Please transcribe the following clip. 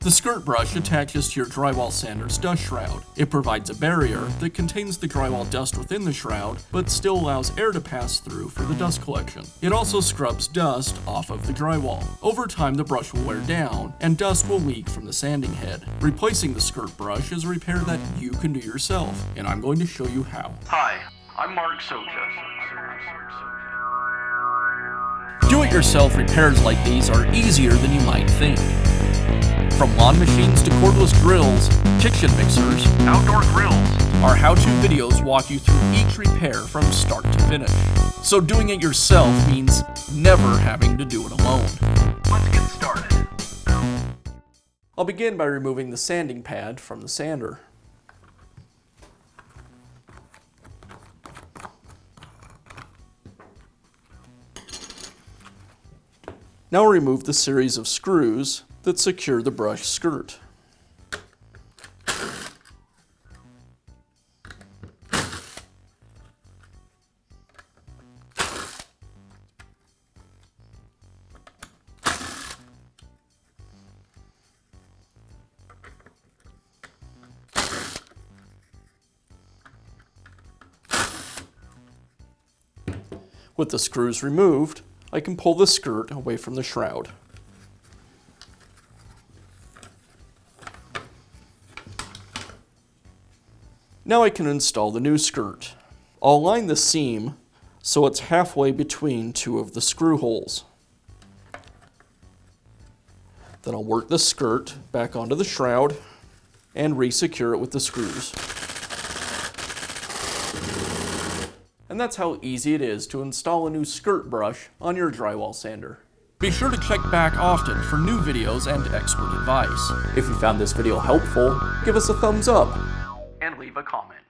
The skirt brush attaches to your drywall sander's dust shroud. It provides a barrier that contains the drywall dust within the shroud, but still allows air to pass through for the dust collection. It also scrubs dust off of the drywall. Over time, the brush will wear down, and dust will leak from the sanding head. Replacing the skirt brush is a repair that you can do yourself, and I'm going to show you how. Hi, I'm Mark Socha. Do-it-yourself repairs like these are easier than you might think. From lawn machines to cordless drills, kitchen mixers, Outdoor grills. our how-to videos walk you through each repair from start to finish. So doing it yourself means never having to do it alone. Let's get started. I'll begin by removing the sanding pad from the sander. Now remove the series of screws that secure the brush skirt. With the screws removed, I can pull the skirt away from the shroud. Now I can install the new skirt. I'll align the seam so it's halfway between two of the screw holes. Then I'll work the skirt back onto the shroud and re-secure it with the screws. And that's how easy it is to install a new skirt brush on your drywall sander. Be sure to check back often for new videos and expert advice. If you found this video helpful, give us a thumbs up. And leave a comment.